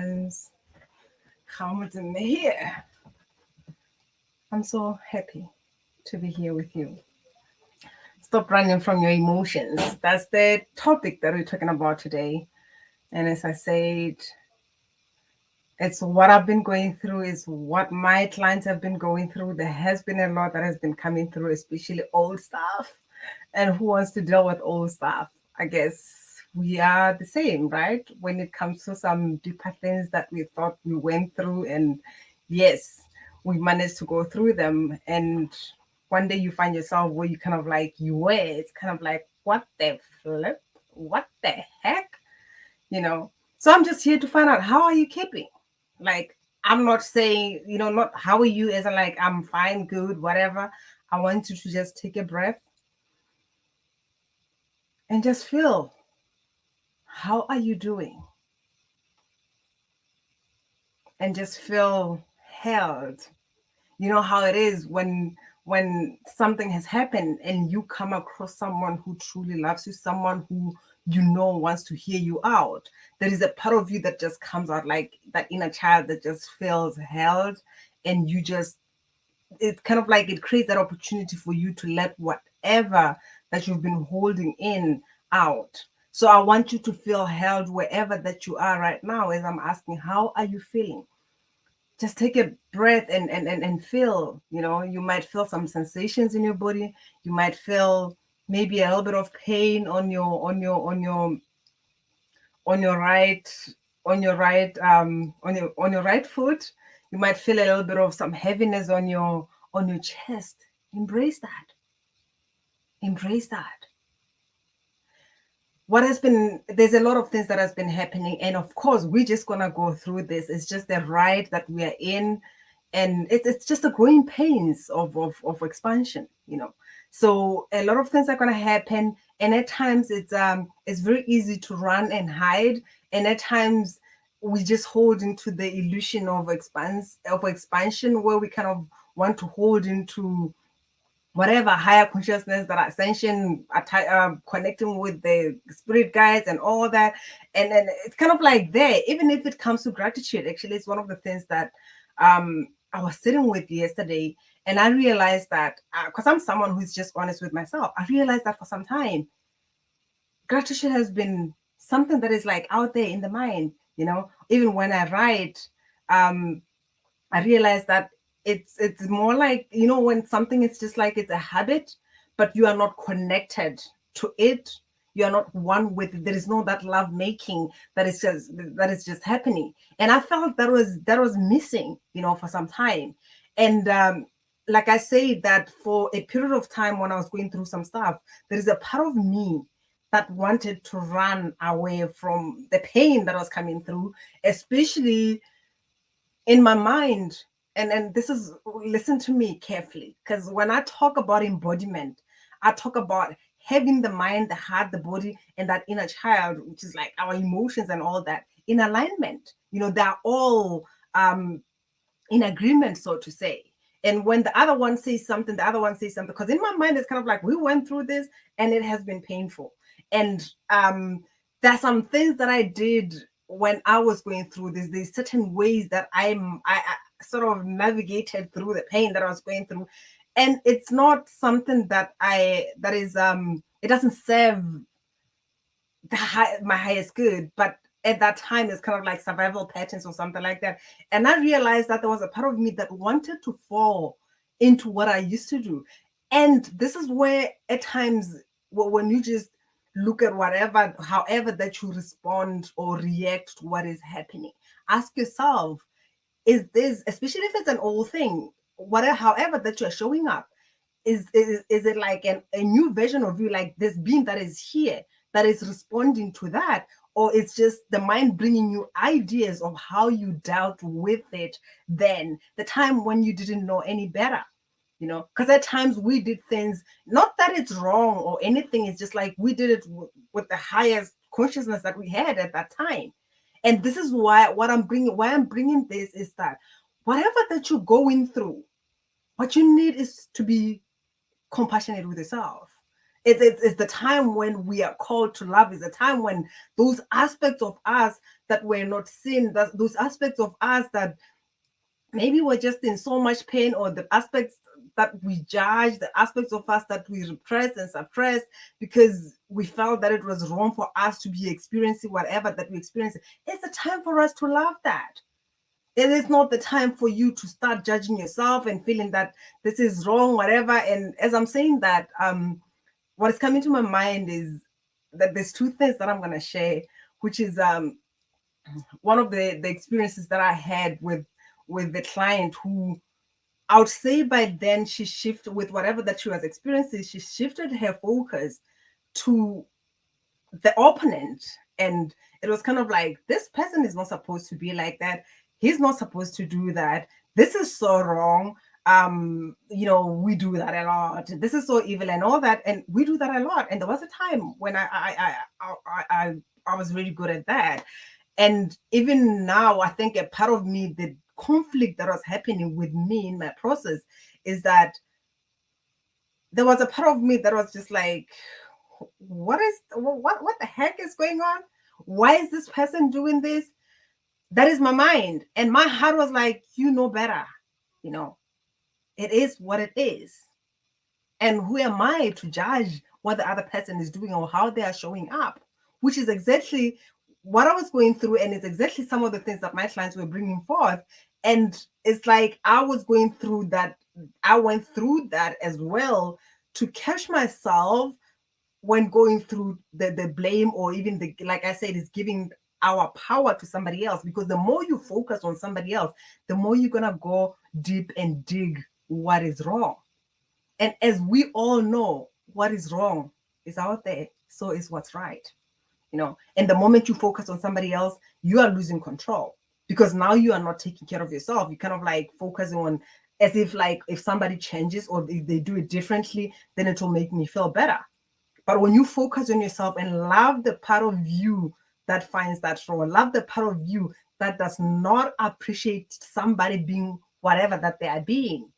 𝐶𝐭𝐨𝐮𝐬 here. I'm so happy to be here with you. Stop running from your emotions. That's the topic that we're talking about today. And as I said, it's what I've been going through, is what my clients have been going through. There has been a lot that has been coming through, especially old stuff. And who wants to deal with old stuff? I guess we are the same, right? When it comes to some deeper things that we thought we went through, and yes, we managed to go through them. And one day you find yourself where you kind of like, it's kind of like, what the flip? What the heck? So I'm just here to find out, how are you keeping? Like, I'm not saying, not how are you as in like, I'm fine, good, whatever. I want you to just take a breath and just feel, how are you doing? And just feel held. You know how it is when something has happened and you come across someone who truly loves you, someone who wants to hear you out. There is a part of you that just comes out, like that inner child that just feels held, and it's kind of like it creates that opportunity for you to let whatever that you've been holding in out. So I want you to feel held wherever that you are right now, as I'm asking, how are you feeling? Just take a breath and feel. You might feel some sensations in your body. You might feel maybe a little bit of pain on your right on your right foot. You might feel a little bit of some heaviness on your chest. Embrace that. There's a lot of things that has been happening, and of course we're just gonna go through this. It's just the ride that we are in, and it's just the growing pains of expansion. So a lot of things are gonna happen, and at times it's very easy to run and hide, and at times we just hold into the illusion of expansion, where we kind of want to hold into whatever higher consciousness, that ascension, connecting with the spirit guides and all that. And then it's kind of like there, even if it comes to gratitude, actually, it's one of the things that I was sitting with yesterday. And I realized that, because I'm someone who's just honest with myself, I realized that for some time, gratitude has been something that is like out there in the mind. Even when I write, I realized that it's more like, when something is just like, it's a habit, but you are not connected to it. You are not one with it. There is no that love making that is just happening. And I felt that was missing, for some time. And like I say, that for a period of time when I was going through some stuff, there is a part of me that wanted to run away from the pain that was coming through, especially in my mind. And this is, listen to me carefully, because when I talk about embodiment, I talk about having the mind, the heart, the body, and that inner child, which is like our emotions and all that, in alignment. They're all in agreement, so to say. And when the other one says something, the other one says something, because in my mind it's kind of like, we went through this and it has been painful. And there's some things that I did when I was going through this. There's certain ways that I sort of navigated through the pain that I was going through, and it's not something that is it doesn't serve my highest good, but at that time it's kind of like survival patterns or something like that. And I realized that there was a part of me that wanted to fall into what I used to do. And this is where at times, when you just look at however that you respond or react to what is happening, ask yourself, is this, especially if it's an old thing, whatever, however that you're showing up, is it like a new version of you, like this being that is here, that is responding to that? Or it's just the mind bringing you ideas of how you dealt with it then, the time when you didn't know any better? Because at times we did things, not that it's wrong or anything, it's just like we did it with the highest consciousness that we had at that time. And this is why I'm bringing this is that whatever that you're going through, what you need is to be compassionate with yourself. It's the time when we are called to love. It's the time when those aspects of us that were not seen, that those aspects of us that maybe we're just in so much pain, or the aspects that we judge, the aspects of us that we repress and suppress because we felt that it was wrong for us to be experiencing whatever that we experience. It's the time for us to love that. It is not the time for you to start judging yourself and feeling that this is wrong, whatever. And as I'm saying that, what is coming to my mind is that there's two things that I'm going to share, which is one of the experiences that I had with the client who, I would say by then she shifted with whatever that she was experiencing, she shifted her focus to the opponent. And it was kind of like, this person is not supposed to be like that. He's not supposed to do that. This is so wrong. We do that a lot. This is so evil and all that. And we do that a lot. And there was a time when I was really good at that. And even now, I think a part of me, the conflict that was happening with me in my process is that there was a part of me that was just like, what the heck is going on? Why is this person doing this? That is my mind. And my heart was like, you know better. It is what it is. And who am I to judge what the other person is doing or how they are showing up? Which is exactly what I was going through. And it's exactly some of the things that my clients were bringing forth. And it's like I was going through that. I went through that as well to catch myself when going through the blame, or even like I said, is giving our power to somebody else. Because the more you focus on somebody else, the more you're going to go deep and dig what is wrong. And as we all know, what is wrong is out there. So is what's right. And the moment you focus on somebody else, you are losing control, because now you are not taking care of yourself. You're kind of like focusing on, as if like if somebody changes or if they do it differently, then it will make me feel better. But when you focus on yourself and love the part of you that finds that wrong, love the part of you that does not appreciate somebody being whatever that they are being,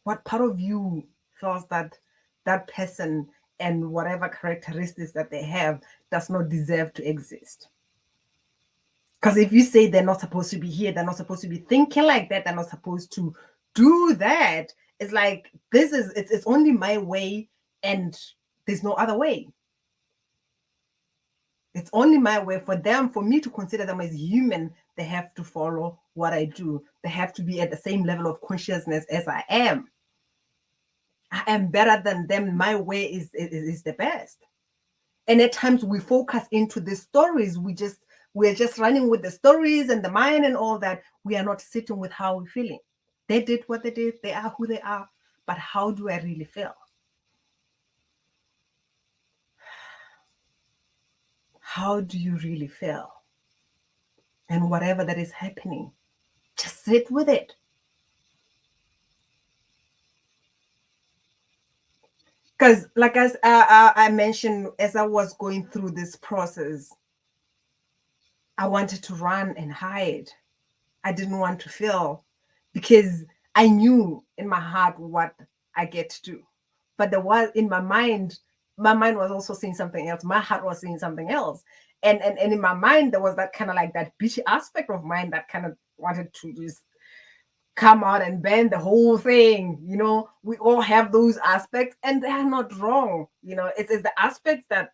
what part of you feels that that person and whatever characteristics that they have does not deserve to exist? Because if you say they're not supposed to be here, they're not supposed to be thinking like that, they're not supposed to do that, it's like, it's only my way and there's no other way. It's only my way. For me to consider them as human, they have to follow what I do. They have to be at the same level of consciousness as I am. I am better than them. My way is the best. And at times we focus into the stories. We're just running with the stories and the mind and all that. We are not sitting with how we're feeling. They did what they did. They are who they are. But how do I really feel? How do you really feel? And whatever that is happening, just sit with it. Because like as I mentioned, as I was going through this process, I wanted to run and hide. I didn't want to feel, because I knew in my heart what I get to do. But there was in my mind was also seeing something else. My heart was seeing something else. And in my mind, there was that kind of like that bitchy aspect of mine that kind of wanted to just come out and bend the whole thing. We all have those aspects and they are not wrong. It's the aspects that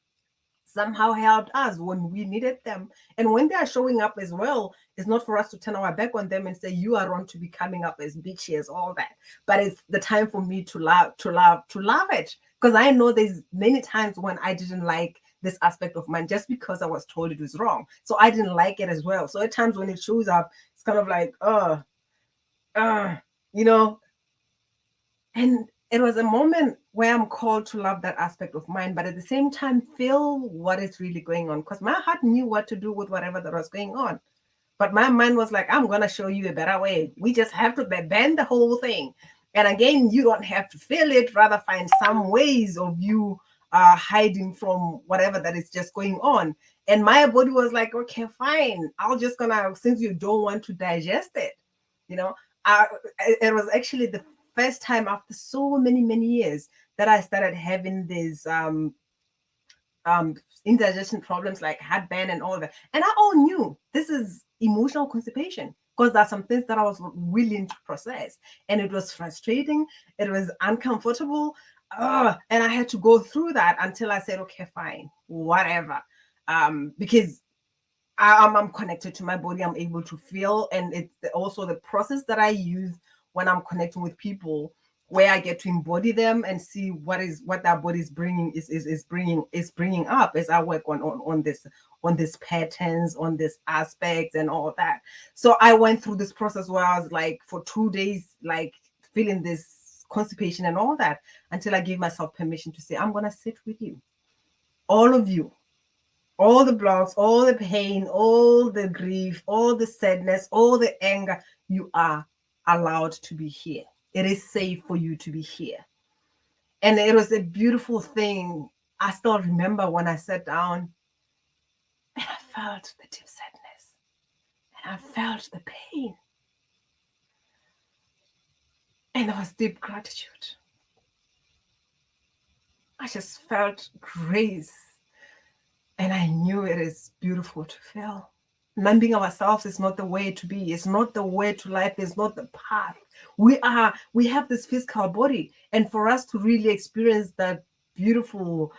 somehow helped us when we needed them. And when they are showing up as well, it's not for us to turn our back on them and say, you are wrong to be coming up as bitchy as all that. But it's the time for me to love it. Because I know there's many times when I didn't like this aspect of mine just because I was told it was wrong. So I didn't like it as well. So at times when it shows up, it's kind of like, and it was a moment where I'm called to love that aspect of mine, but at the same time, feel what is really going on. Because my heart knew what to do with whatever that was going on. But my mind was like, I'm going to show you a better way. We just have to bend the whole thing. And again, you don't have to feel it, rather find some ways of you hiding from whatever that is just going on. And my body was like, okay, fine. I'll just since you don't want to digest it, it was actually the first time after so many years that I started having these indigestion problems like heartburn and all that. And I all knew this is emotional constipation because there's some things that I was willing to process. And it was frustrating. It was uncomfortable. And I had to go through that until I said, okay, fine, whatever. Because I'm connected to my body. I'm able to feel. And it's also the process that I use when I'm connecting with people, where I get to embody them and see what their body is bringing up as I work on these patterns, on these aspects and all that. So I went through this process where I was like for 2 days, like feeling this constipation and all that, until I gave myself permission to say, I'm gonna sit with you, all of you, all the blocks, all the pain, all the grief, all the sadness, all the anger. You are allowed to be here. It is safe for you to be here. And it was a beautiful thing. I still remember when I sat down and I felt the deep sadness and I felt the pain. And there was deep gratitude. I just felt grace. And I knew it is beautiful to feel. Numbing ourselves is not the way to be. It's not the way to life. It's not the path. We have this physical body. And for us to really experience that beautiful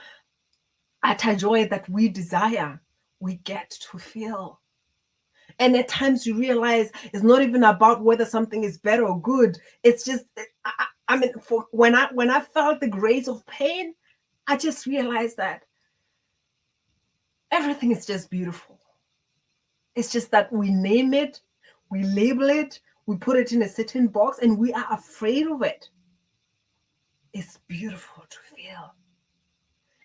utter joy that we desire, we get to feel. And at times you realize it's not even about whether something is better or good. It's just, I mean, when I felt the grace of pain, I just realized that everything is just beautiful. It's just that we name it, we label it, we put it in a certain box, and we are afraid of it. It's beautiful to feel.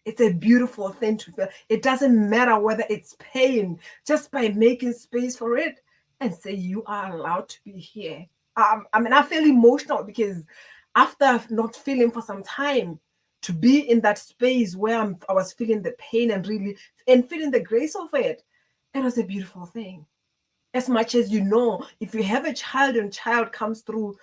It's a beautiful thing to feel. It doesn't matter whether it's pain, just by making space for it and say, you are allowed to be here. I mean, I feel emotional because after not feeling for some time, to be in that space where I was feeling the pain and feeling the grace of it, it was a beautiful thing. As much as if you have a child and child comes through,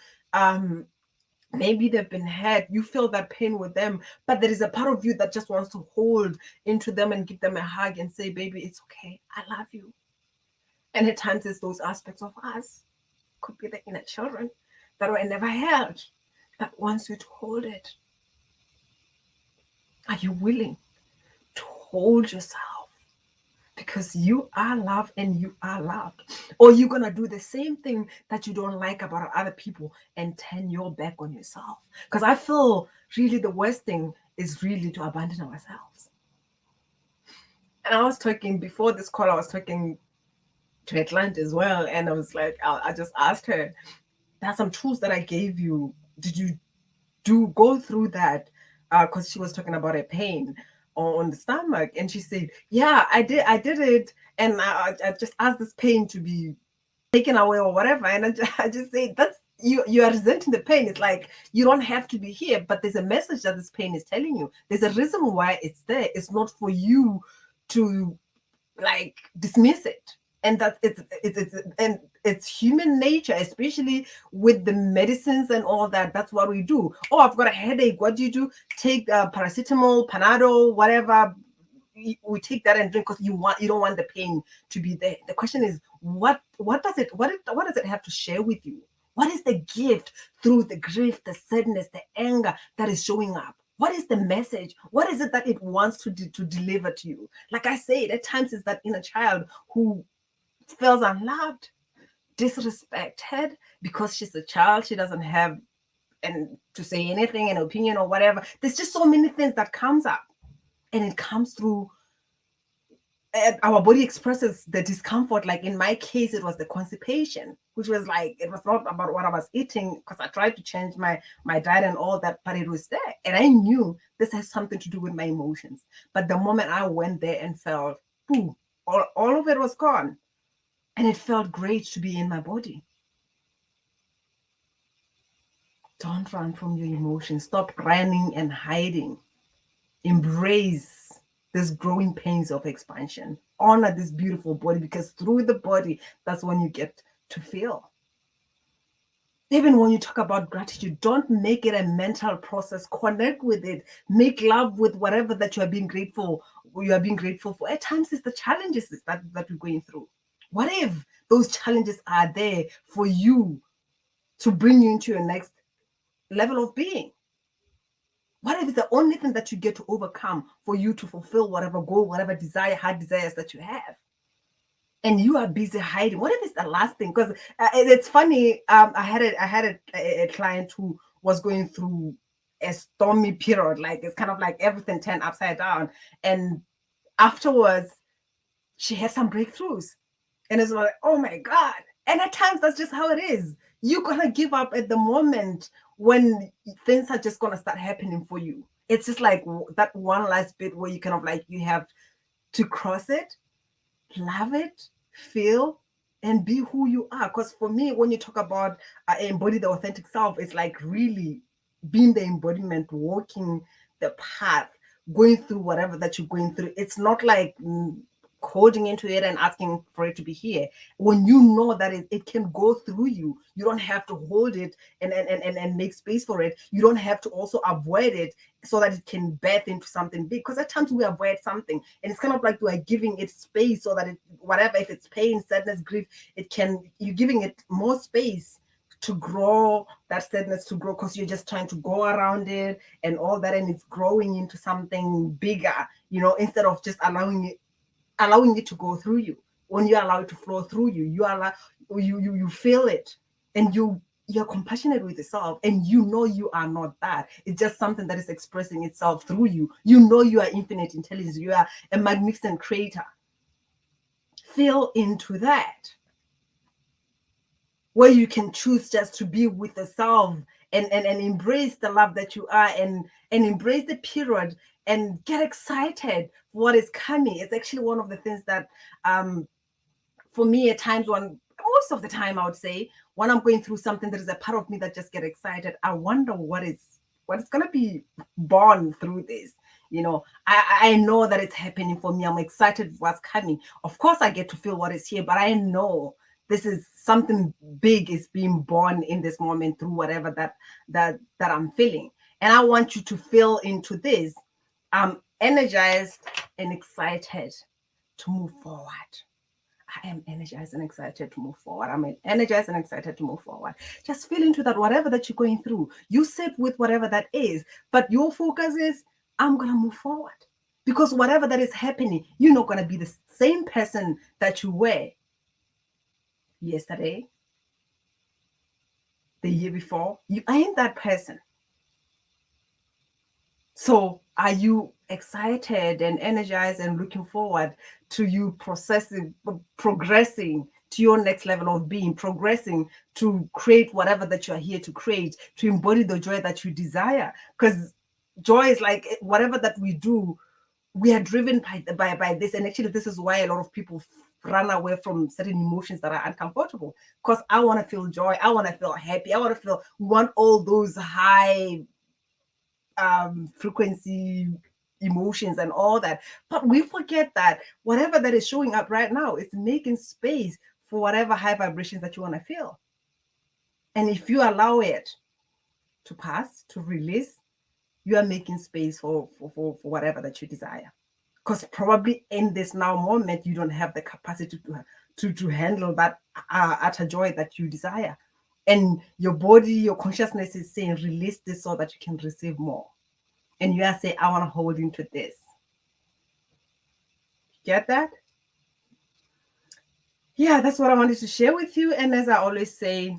maybe they've been hurt, you feel that pain with them, but there is a part of you that just wants to hold into them and give them a hug and say, baby, it's okay, I love you. And at times it's those aspects of us, could be the inner children that were never held, that wants you to hold it. Are you willing to hold yourself? Because you are loved and you are loved. Or you're going to do the same thing that you don't like about other people and turn your back on yourself. Because I feel really the worst thing is really to abandon ourselves. And I was talking, before this call, I was talking to Atlanta as well. And I was like, I just asked her, there's some tools that I gave you. Did you go through that? Because she was talking about her pain on the stomach, and she said, yeah, I did it, and I just asked this pain to be taken away or whatever. And I just say, that's you are resenting the pain. It's like, you don't have to be here, but there's a message that this pain is telling you. There's a reason why it's there. It's not for you to like dismiss it. And that it's human nature, especially with the medicines and all that. That's what we do. Oh, I've got a headache. What do? Take paracetamol, Panadol, whatever. We take that and drink because you don't want the pain to be there. The question is, what does it have to share with you? What is the gift through the grief, the sadness, the anger that is showing up? What is the message? What is it that it wants to deliver to you? Like I said, at times it's that inner child who feels unloved, disrespected because she's a child. She doesn't have to say anything, an opinion or whatever. There's just so many things that comes up, and it comes through. Our body expresses the discomfort. Like in my case, it was the constipation, which was like, it was not about what I was eating, because I tried to change my diet and all that, but it was there. And I knew this has something to do with my emotions. But the moment I went there and felt, boom, all of it was gone. And it felt great to be in my body. Don't run from your emotions. Stop running and hiding. Embrace these growing pains of expansion. Honor this beautiful body, because through the body, that's when you get to feel. Even when you talk about gratitude, don't make it a mental process. Connect with it. Make love with whatever that you are being grateful. You are being grateful for. At times, it's the challenges that we're going through. What if those challenges are there for you to bring you into your next level of being? What if it's the only thing that you get to overcome for you to fulfill whatever goal, whatever desire, heart desires that you have? And you are busy hiding. What if it's the last thing? Because it's funny. I had a client who was going through a stormy period. Like it's kind of like everything turned upside down. And afterwards, she had some breakthroughs, and it's like, oh my god. And at times, that's just how it is. You're gonna give up at the moment when things are just gonna start happening for you. It's just like that one last bit where you kind of like you have to cross it, love it, feel, and be who you are. Because for me, when you talk about embody the authentic self, it's like really being the embodiment, walking the path, going through whatever that you're going through. It's not like holding into it and asking for it to be here. When you know that it can go through you, you don't have to hold it and make space for it. You don't have to also avoid it so that it can birth into something big. Because at times we avoid something and it's kind of like you are giving it space so that it, whatever, if it's pain, sadness, grief, you're giving it more space to grow, that sadness to grow, because you're just trying to go around it and all that, and it's growing into something bigger, instead of just allowing it to go through you. When you allow it to flow through you, you feel it, and you're compassionate with yourself, and you are not that. It's just something that is expressing itself through you. You are infinite intelligence. You are a magnificent creator. Feel into that, where you can choose just to be with yourself and embrace the love that you are, and embrace the period, and get excited for what is coming. It's actually one of the things that for me at times, most of the time I would say, when I'm going through something, there is a part of me that just get excited. I wonder what is going to be born through this. I know that it's happening for me. I'm excited for what's coming. Of course I get to feel what is here, but I know this is something big is being born in this moment through whatever that I'm feeling. And I want you to feel into this. I'm energized and excited to move forward. I am energized and excited to move forward. I'm energized and excited to move forward. Just feel into that, whatever that you're going through. You sit with whatever that is, but your focus is, I'm going to move forward. Because whatever that is happening, you're not going to be the same person that you were yesterday, the year before. You ain't that person. So are you excited and energized and looking forward to you progressing to your next level of being, progressing to create whatever that you're here to create, to embody the joy that you desire? Because joy is like whatever that we do, we are driven by this. And actually, this is why a lot of people run away from certain emotions that are uncomfortable. Because I want to feel joy, I want to feel happy, we want all those high frequency emotions and all that. But we forget that whatever that is showing up right now is making space for whatever high vibrations that you want to feel. And if you allow it to pass, to release, you are making space for whatever that you desire. Because probably in this now moment, you don't have the capacity to handle that utter joy that you desire. And your body, your consciousness is saying, release this so that you can receive more. And you are saying, I want to hold into this. Get that? Yeah, that's what I wanted to share with you. And as I always say,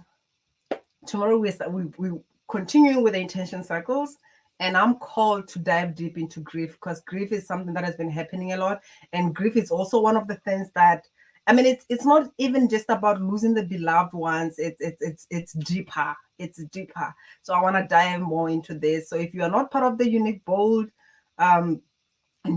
tomorrow we continue with the intention circles. And I'm called to dive deep into grief, because grief is something that has been happening a lot. And grief is also one of the things that, I mean, it's not even just about losing the beloved ones. It's deeper. It's deeper. So I want to dive more into this. So if you are not part of the unique, bold, and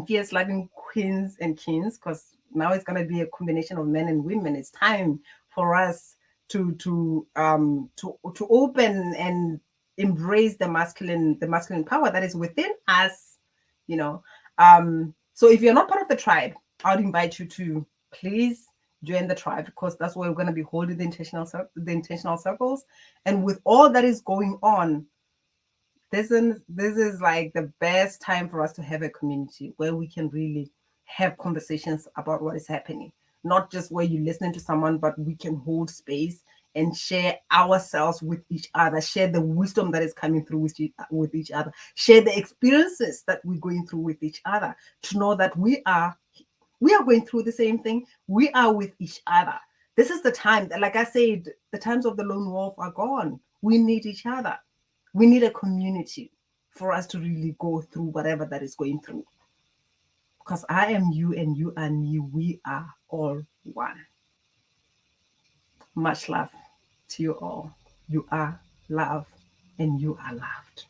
fierce loving queens and kings, because now it's going to be a combination of men and women, it's time for us to open and embrace the masculine power that is within us. So if you're not part of the tribe, I would invite you to please join the tribe, because that's where we're going to be holding the intentional circles. And with all that is going on, this is like the best time for us to have a community where we can really have conversations about what is happening. Not just where you're listening to someone, but we can hold space and share ourselves with each other, share the wisdom that is coming through with each other, share the experiences that we're going through with each other, to know that we are going through the same thing. We are with each other. This is the time that, like I said, the times of the lone wolf are gone. We need each other. We need a community for us to really go through whatever that is going through. Because I am you and you are me. We are all one. Much love to you all. You are loved and you are loved.